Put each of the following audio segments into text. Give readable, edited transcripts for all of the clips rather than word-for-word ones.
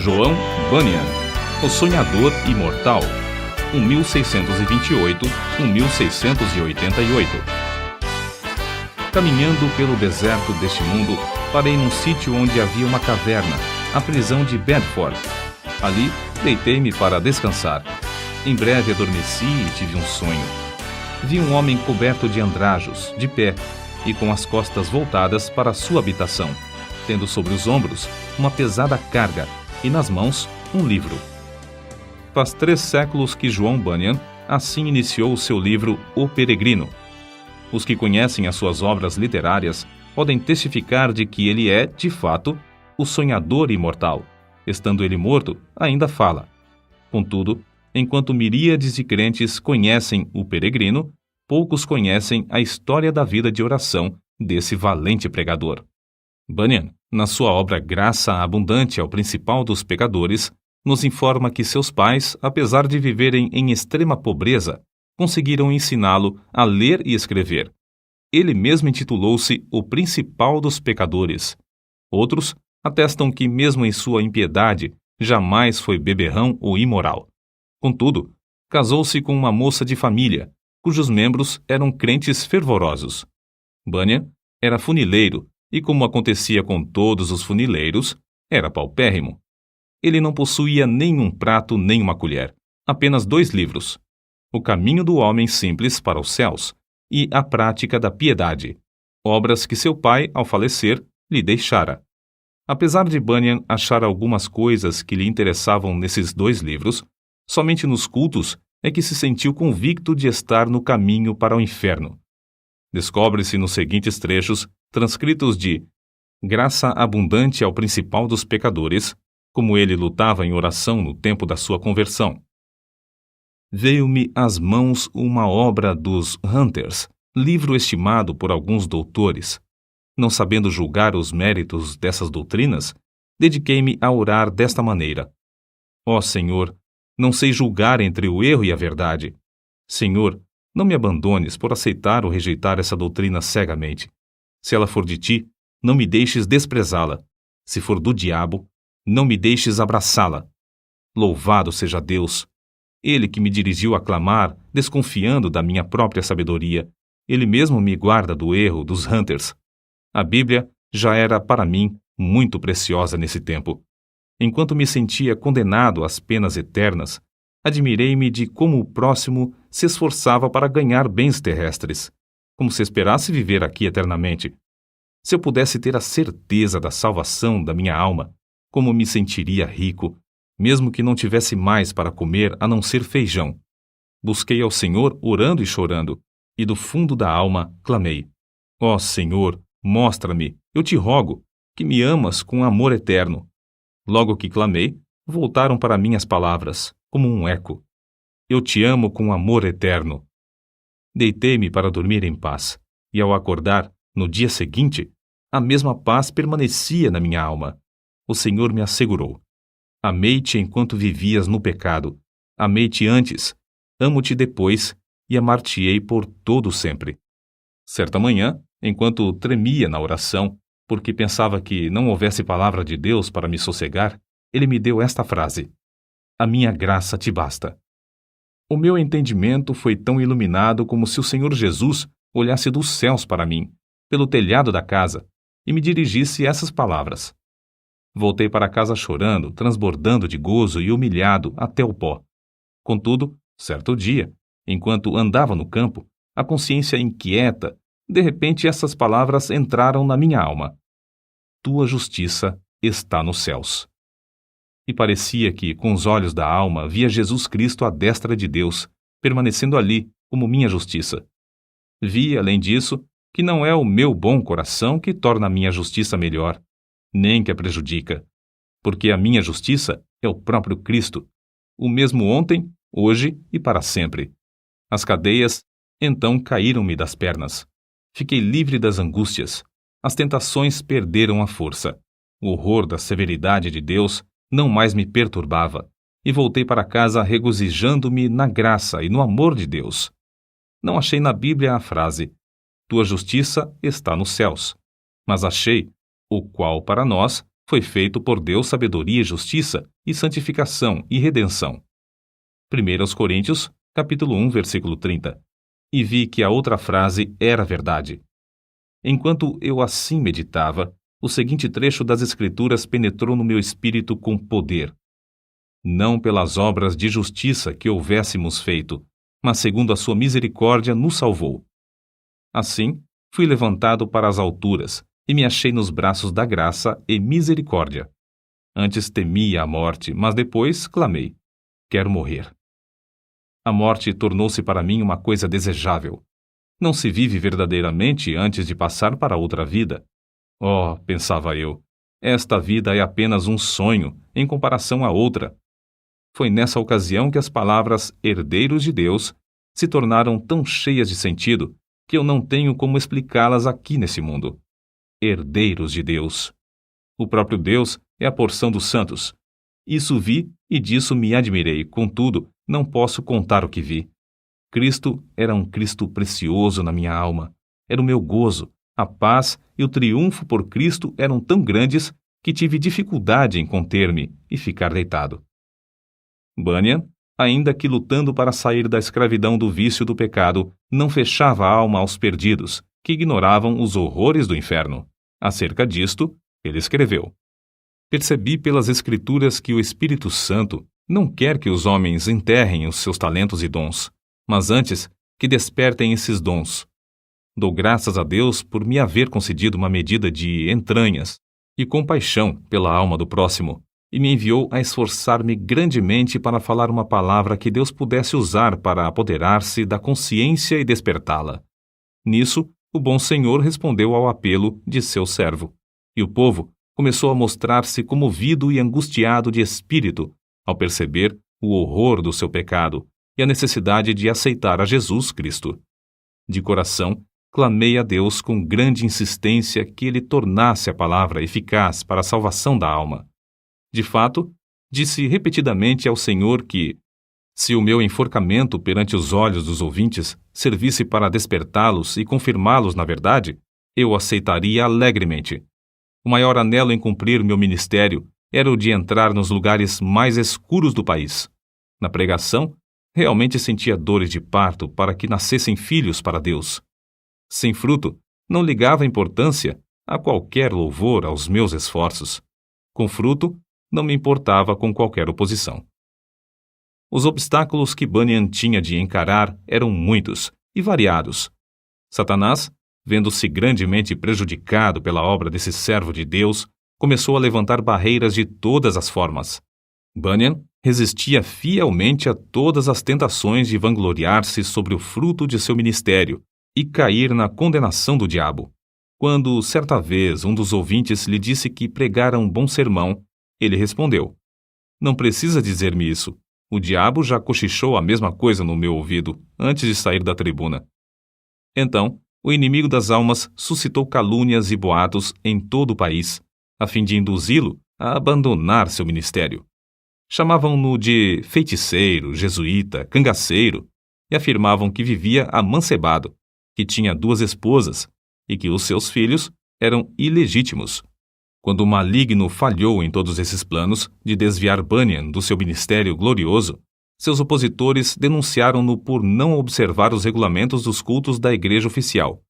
João Bunyan, o sonhador imortal, 1628-1688. Caminhando pelo deserto deste mundo, parei num sítio onde havia uma caverna, a prisão de Bedford. Ali, deitei-me para descansar. Em breve adormeci e tive um sonho. Vi um homem coberto de andrajos, de pé, e com as costas voltadas para a sua habitação, tendo sobre os ombros uma pesada carga e nas mãos um livro. Faz 3 séculos que João Bunyan assim iniciou o seu livro O Peregrino. Os que conhecem as suas obras literárias podem testificar de que ele é, de fato, o sonhador imortal. Estando ele morto, ainda fala. Contudo, enquanto miríades de crentes conhecem o Peregrino, poucos conhecem a história da vida de oração desse valente pregador. Bunyan, na sua obra Graça Abundante ao Principal dos Pecadores, nos informa que seus pais, apesar de viverem em extrema pobreza, conseguiram ensiná-lo a ler e escrever. Ele mesmo intitulou-se o Principal dos Pecadores. Outros atestam que, mesmo em sua impiedade, jamais foi beberrão ou imoral. Contudo, casou-se com uma moça de família, cujos membros eram crentes fervorosos. Bunyan era funileiro e, como acontecia com todos os funileiros, era paupérrimo. Ele não possuía nem um prato nem uma colher, apenas 2 livros: O Caminho do Homem Simples para os Céus e A Prática da Piedade, obras que seu pai, ao falecer, lhe deixara. Apesar de Bunyan achar algumas coisas que lhe interessavam nesses 2 livros, somente nos cultos é que se sentiu convicto de estar no caminho para o inferno. Descobre-se nos seguintes trechos, transcritos de Graça Abundante ao Principal dos Pecadores, como ele lutava em oração no tempo da sua conversão. Veio-me às mãos uma obra dos Hunters, livro estimado por alguns doutores. Não sabendo julgar os méritos dessas doutrinas, dediquei-me a orar desta maneira: Ó Senhor, não sei julgar entre o erro e a verdade. Senhor, não me abandones por aceitar ou rejeitar essa doutrina cegamente. Se ela for de ti, não me deixes desprezá-la. Se for do diabo, não me deixes abraçá-la. Louvado seja Deus! Ele que me dirigiu a clamar, desconfiando da minha própria sabedoria, ele mesmo me guarda do erro dos Hunters. A Bíblia já era para mim muito preciosa nesse tempo. Enquanto me sentia condenado às penas eternas, admirei-me de como o próximo se esforçava para ganhar bens terrestres, como se esperasse viver aqui eternamente. Se eu pudesse ter a certeza da salvação da minha alma, como me sentiria rico, mesmo que não tivesse mais para comer a não ser feijão. Busquei ao Senhor orando e chorando, e do fundo da alma clamei: Ó Senhor, mostra-me, eu te rogo, que me amas com amor eterno. Logo que clamei, voltaram para mim as palavras, como um eco: Eu te amo com amor eterno. Deitei-me para dormir em paz, e ao acordar, no dia seguinte, a mesma paz permanecia na minha alma. O Senhor me assegurou: Amei-te enquanto vivias no pecado. Amei-te antes, amo-te depois, e amar-te-ei por todo sempre. Certa manhã, enquanto tremia na oração, porque pensava que não houvesse palavra de Deus para me sossegar, ele me deu esta frase: A minha graça te basta. O meu entendimento foi tão iluminado como se o Senhor Jesus olhasse dos céus para mim, pelo telhado da casa, e me dirigisse essas palavras. Voltei para casa chorando, transbordando de gozo e humilhado até o pó. Contudo, certo dia, enquanto andava no campo, a consciência inquieta, de repente essas palavras entraram na minha alma: Tua justiça está nos céus. E parecia que, com os olhos da alma, via Jesus Cristo à destra de Deus, permanecendo ali como minha justiça. Vi, além disso, que não é o meu bom coração que torna a minha justiça melhor, nem que a prejudica, porque a minha justiça é o próprio Cristo, o mesmo ontem, hoje e para sempre. As cadeias, então, caíram-me das pernas. Fiquei livre das angústias. As tentações perderam a força. O horror da severidade de Deus não mais me perturbava, e voltei para casa regozijando-me na graça e no amor de Deus. Não achei na Bíblia a frase: Tua justiça está nos céus, mas achei o qual para nós foi feito por Deus sabedoria e justiça, e santificação e redenção. 1 Coríntios, capítulo 1, versículo 30. E vi que a outra frase era verdade. Enquanto eu assim meditava, o seguinte trecho das Escrituras penetrou no meu espírito com poder. Não pelas obras de justiça que houvéssemos feito, mas segundo a sua misericórdia nos salvou. Assim, fui levantado para as alturas, e me achei nos braços da graça e misericórdia. Antes temia a morte, mas depois clamei: quero morrer. A morte tornou-se para mim uma coisa desejável. Não se vive verdadeiramente antes de passar para outra vida. Oh, pensava eu, esta vida é apenas um sonho em comparação à outra. Foi nessa ocasião que as palavras herdeiros de Deus se tornaram tão cheias de sentido que eu não tenho como explicá-las aqui nesse mundo. Herdeiros de Deus. O próprio Deus é a porção dos santos. Isso vi e disso me admirei, contudo, não posso contar o que vi. Cristo era um Cristo precioso na minha alma. Era o meu gozo, a paz e o triunfo por Cristo eram tão grandes que tive dificuldade em conter-me e ficar deitado. Bunyan, ainda que lutando para sair da escravidão do vício do pecado, não fechava a alma aos perdidos, que ignoravam os horrores do inferno. Acerca disto, ele escreveu: percebi pelas Escrituras que o Espírito Santo não quer que os homens enterrem os seus talentos e dons, mas antes que despertem esses dons. Dou graças a Deus por me haver concedido uma medida de entranhas e compaixão pela alma do próximo, e me enviou a esforçar-me grandemente para falar uma palavra que Deus pudesse usar para apoderar-se da consciência e despertá-la. Nisso, o bom Senhor respondeu ao apelo de seu servo, e o povo começou a mostrar-se comovido e angustiado de espírito ao perceber o horror do seu pecado e a necessidade de aceitar a Jesus Cristo. De coração, clamei a Deus com grande insistência que Ele tornasse a palavra eficaz para a salvação da alma. De fato, disse repetidamente ao Senhor que, se o meu enforcamento perante os olhos dos ouvintes servisse para despertá-los e confirmá-los na verdade, eu aceitaria alegremente. O maior anelo em cumprir meu ministério era o de entrar nos lugares mais escuros do país. Na pregação, realmente sentia dores de parto para que nascessem filhos para Deus. Sem fruto, não ligava importância a qualquer louvor aos meus esforços. Com fruto, não me importava com qualquer oposição. Os obstáculos que Bunyan tinha de encarar eram muitos e variados. Satanás, vendo-se grandemente prejudicado pela obra desse servo de Deus, começou a levantar barreiras de todas as formas. Bunyan resistia fielmente a todas as tentações de vangloriar-se sobre o fruto de seu ministério e cair na condenação do diabo. Quando, certa vez, um dos ouvintes lhe disse que pregara um bom sermão, ele respondeu: não precisa dizer-me isso. O diabo já cochichou a mesma coisa no meu ouvido antes de sair da tribuna. Então, o inimigo das almas suscitou calúnias e boatos em todo o país, a fim de induzi-lo a abandonar seu ministério. Chamavam-no de feiticeiro, jesuíta, cangaceiro, e afirmavam que vivia amancebado, que tinha 2 esposas e que os seus filhos eram ilegítimos. Quando o maligno falhou em todos esses planos de desviar Bunyan do seu ministério glorioso, seus opositores denunciaram-no por não observar os regulamentos dos cultos da igreja oficial.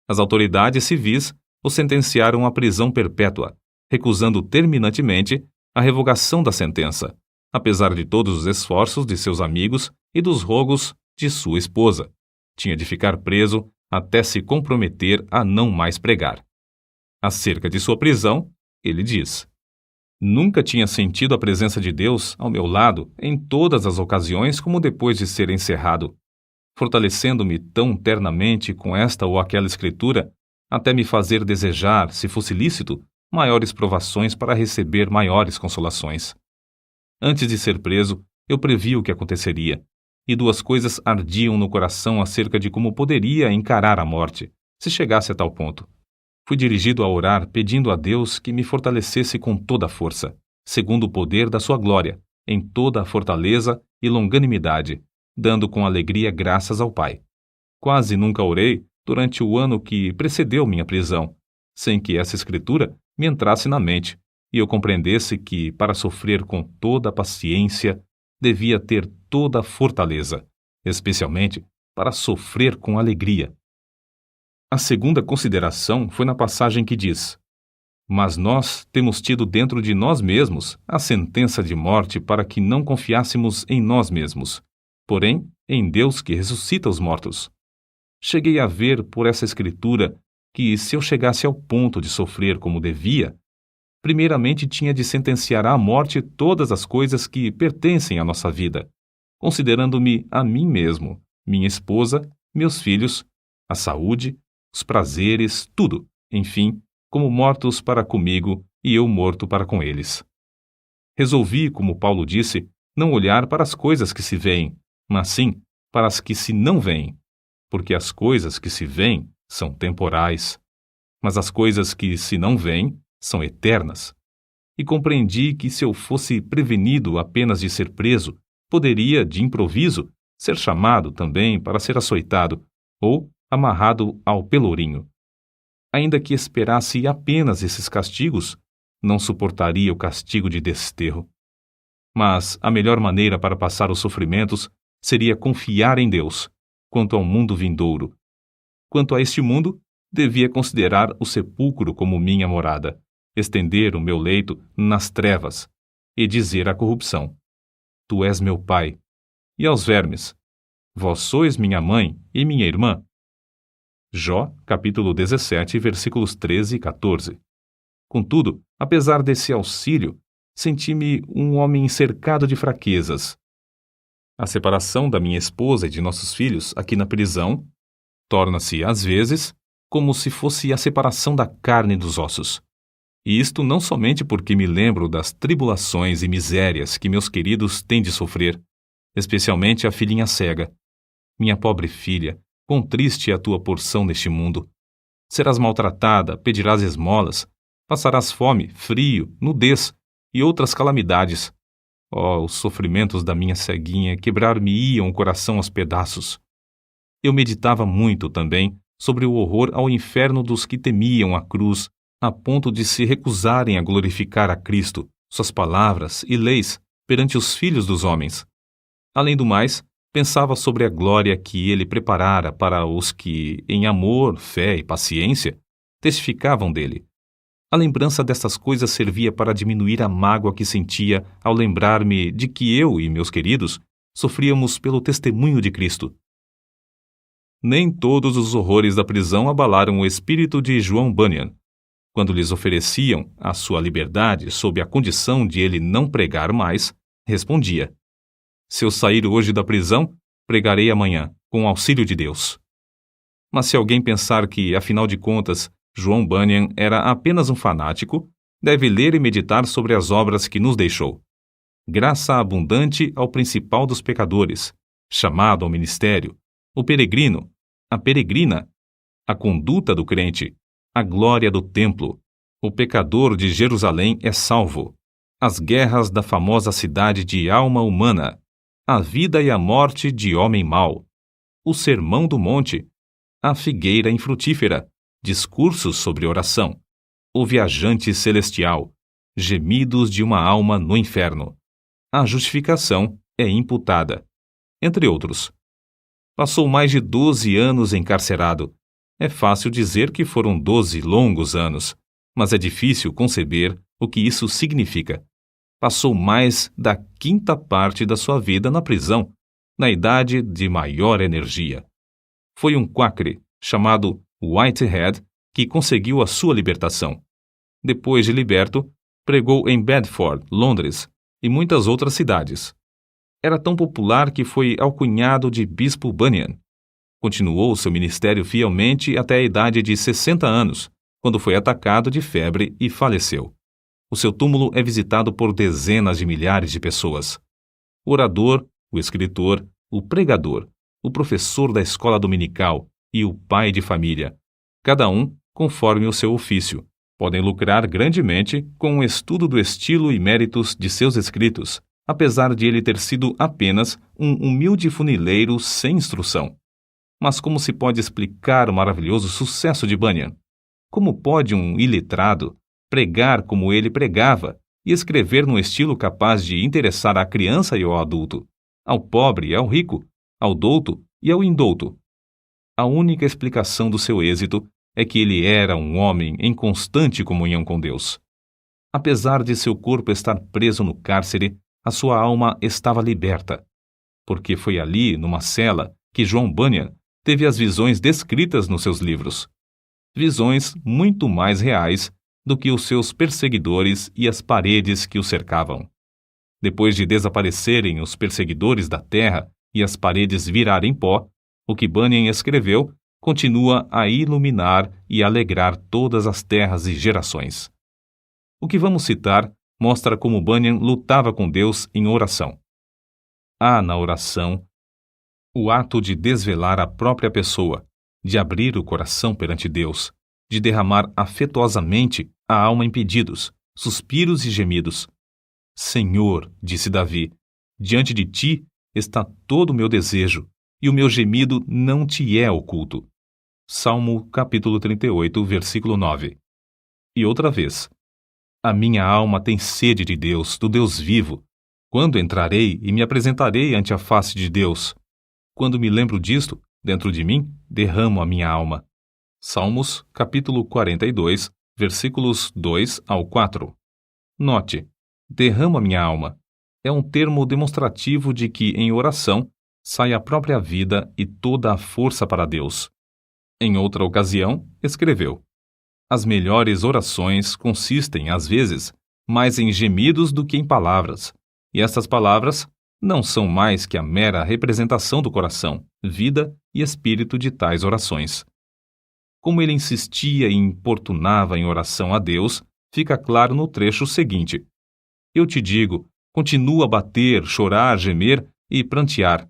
As autoridades civis o sentenciaram à prisão perpétua, recusando terminantemente a revogação da sentença, apesar de todos os esforços de seus amigos e dos rogos de sua esposa. Tinha de ficar preso até se comprometer a não mais pregar. Acerca de sua prisão, ele diz: nunca tinha sentido a presença de Deus ao meu lado em todas as ocasiões como depois de ser encerrado, fortalecendo-me tão ternamente com esta ou aquela escritura, até me fazer desejar, se fosse lícito, maiores provações para receber maiores consolações. Antes de ser preso, eu previ o que aconteceria, e 2 coisas ardiam no coração acerca de como poderia encarar a morte, se chegasse a tal ponto. Fui dirigido a orar pedindo a Deus que me fortalecesse com toda a força, segundo o poder da sua glória, em toda a fortaleza e longanimidade, dando com alegria graças ao Pai. Quase nunca orei durante o ano que precedeu minha prisão, sem que essa escritura me entrasse na mente, e eu compreendesse que, para sofrer com toda a paciência, devia ter toda a fortaleza, especialmente para sofrer com alegria. A segunda consideração foi na passagem que diz: Mas nós temos tido dentro de nós mesmos a sentença de morte para que não confiássemos em nós mesmos, porém em Deus que ressuscita os mortos. Cheguei a ver por essa escritura que, se eu chegasse ao ponto de sofrer como devia, primeiramente tinha de sentenciar à morte todas as coisas que pertencem à nossa vida, considerando-me a mim mesmo, minha esposa, meus filhos, a saúde, os prazeres, tudo, enfim, como mortos para comigo e eu morto para com eles. Resolvi, como Paulo disse, não olhar para as coisas que se veem, mas sim para as que se não veem, porque as coisas que se veem são temporais, mas as coisas que se não veem são eternas. E compreendi que se eu fosse prevenido apenas de ser preso, poderia, de improviso, ser chamado também para ser açoitado ou amarrado ao pelourinho. Ainda que esperasse apenas esses castigos, não suportaria o castigo de desterro. Mas a melhor maneira para passar os sofrimentos seria confiar em Deus, quanto ao mundo vindouro. Quanto a este mundo, devia considerar o sepulcro como minha morada, estender o meu leito nas trevas e dizer à corrupção: Tu és meu pai, e aos vermes: Vós sois minha mãe e minha irmã. Jó, capítulo 17, versículos 13 e 14. Contudo, apesar desse auxílio, senti-me um homem cercado de fraquezas. A separação da minha esposa e de nossos filhos aqui na prisão torna-se, às vezes, como se fosse a separação da carne dos ossos. E isto não somente porque me lembro das tribulações e misérias que meus queridos têm de sofrer, especialmente a filhinha cega. Minha pobre filha, quão triste é a tua porção neste mundo. Serás maltratada, pedirás esmolas, passarás fome, frio, nudez e outras calamidades. Oh, os sofrimentos da minha ceguinha quebrar-me-iam o coração aos pedaços. Eu meditava muito também sobre o horror ao inferno dos que temiam a cruz, a ponto de se recusarem a glorificar a Cristo, suas palavras e leis perante os filhos dos homens. Além do mais, pensava sobre a glória que ele preparara para os que, em amor, fé e paciência, testificavam dele. A lembrança destas coisas servia para diminuir a mágoa que sentia ao lembrar-me de que eu e meus queridos sofríamos pelo testemunho de Cristo. Nem todos os horrores da prisão abalaram o espírito de João Bunyan. Quando lhes ofereciam a sua liberdade sob a condição de ele não pregar mais, respondia: Se eu sair hoje da prisão, pregarei amanhã, com o auxílio de Deus. Mas se alguém pensar que, afinal de contas, João Bunyan era apenas um fanático, deve ler e meditar sobre as obras que nos deixou. Graça abundante ao principal dos pecadores, chamado ao ministério, o peregrino, a peregrina, a conduta do crente, a glória do templo, o pecador de Jerusalém é salvo, as guerras da famosa cidade de alma humana, a vida e a morte de homem mau, o sermão do monte, a figueira infrutífera, discursos sobre oração, o viajante celestial, gemidos de uma alma no inferno, a justificação é imputada, entre outros. Passou mais de 12 anos encarcerado. É fácil dizer que foram 12 longos anos, mas é difícil conceber o que isso significa. Passou mais da quinta parte da sua vida na prisão, na idade de maior energia. Foi um quacre, chamado Whitehead, que conseguiu a sua libertação. Depois de liberto, pregou em Bedford, Londres e muitas outras cidades. Era tão popular que foi alcunhado de Bispo Bunyan. Continuou seu ministério fielmente até a idade de 60 anos, quando foi atacado de febre e faleceu. O seu túmulo é visitado por dezenas de milhares de pessoas. O orador, o escritor, o pregador, o professor da escola dominical e o pai de família, cada um conforme o seu ofício, podem lucrar grandemente com o estudo do estilo e méritos de seus escritos, apesar de ele ter sido apenas um humilde funileiro sem instrução. Mas como se pode explicar o maravilhoso sucesso de Bunyan? Como pode um iletrado, pregar como ele pregava e escrever num estilo capaz de interessar à criança e ao adulto, ao pobre e ao rico, ao douto e ao indouto. A única explicação do seu êxito é que ele era um homem em constante comunhão com Deus. Apesar de seu corpo estar preso no cárcere, a sua alma estava liberta, porque foi ali, numa cela, que John Bunyan teve as visões descritas nos seus livros. Visões muito mais reais do que os seus perseguidores e as paredes que o cercavam. Depois de desaparecerem os perseguidores da terra e as paredes virarem pó, o que Bunyan escreveu continua a iluminar e alegrar todas as terras e gerações. O que vamos citar mostra como Bunyan lutava com Deus em oração. Há na oração o ato de desvelar a própria pessoa, de abrir o coração perante Deus, de derramar afetuosamente a alma em pedidos, suspiros e gemidos. Senhor, disse Davi, diante de ti está todo o meu desejo, e o meu gemido não te é oculto. Salmo capítulo 38, versículo 9. E outra vez, a minha alma tem sede de Deus, do Deus vivo. Quando entrarei e me apresentarei ante a face de Deus? Quando me lembro disto, dentro de mim, derramo a minha alma. Salmos capítulo 42, versículos 2 ao 4. Note, derramo a minha alma. É um termo demonstrativo de que, em oração, sai a própria vida e toda a força para Deus. Em outra ocasião, escreveu: as melhores orações consistem, às vezes, mais em gemidos do que em palavras, e estas palavras não são mais que a mera representação do coração, vida e espírito de tais orações. Como ele insistia e importunava em oração a Deus, fica claro no trecho seguinte: eu te digo, continua a bater, chorar, gemer e prantear.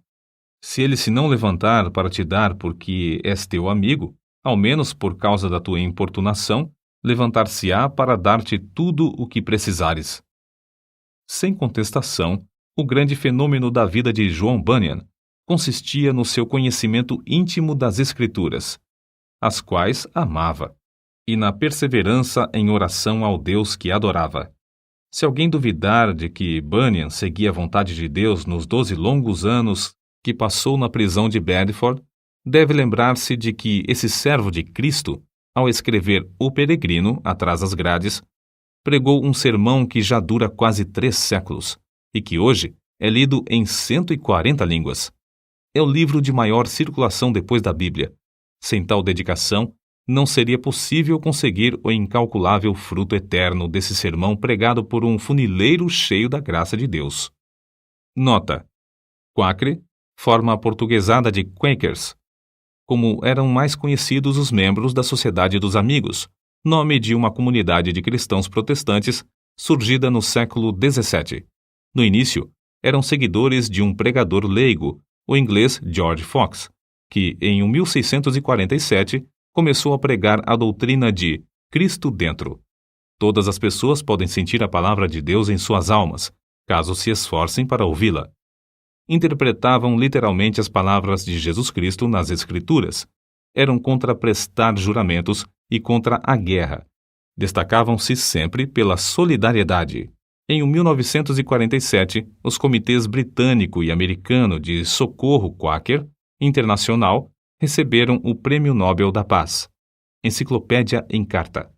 Se ele se não levantar para te dar porque és teu amigo, ao menos por causa da tua importunação, levantar-se-á para dar-te tudo o que precisares. Sem contestação, o grande fenômeno da vida de John Bunyan consistia no seu conhecimento íntimo das Escrituras, as quais amava, e na perseverança em oração ao Deus que adorava. Se alguém duvidar de que Bunyan seguia a vontade de Deus nos 12 longos anos que passou na prisão de Bedford, deve lembrar-se de que esse servo de Cristo, ao escrever O Peregrino, atrás das grades, pregou um sermão que já dura quase 3 séculos e que hoje é lido em 140 línguas. É o livro de maior circulação depois da Bíblia. Sem tal dedicação, não seria possível conseguir o incalculável fruto eterno desse sermão pregado por um funileiro cheio da graça de Deus. Nota: Quakre, forma aportuguesada de Quakers, como eram mais conhecidos os membros da Sociedade dos Amigos, nome de uma comunidade de cristãos protestantes surgida no século XVII. No início, eram seguidores de um pregador leigo, o inglês George Fox, que, em 1647, começou a pregar a doutrina de Cristo dentro. Todas as pessoas podem sentir a palavra de Deus em suas almas, caso se esforcem para ouvi-la. Interpretavam literalmente as palavras de Jesus Cristo nas Escrituras. Eram contra prestar juramentos e contra a guerra. Destacavam-se sempre pela solidariedade. Em 1947, os comitês britânico e americano de socorro Quaker Internacional receberam o Prêmio Nobel da Paz. Enciclopédia em Carta.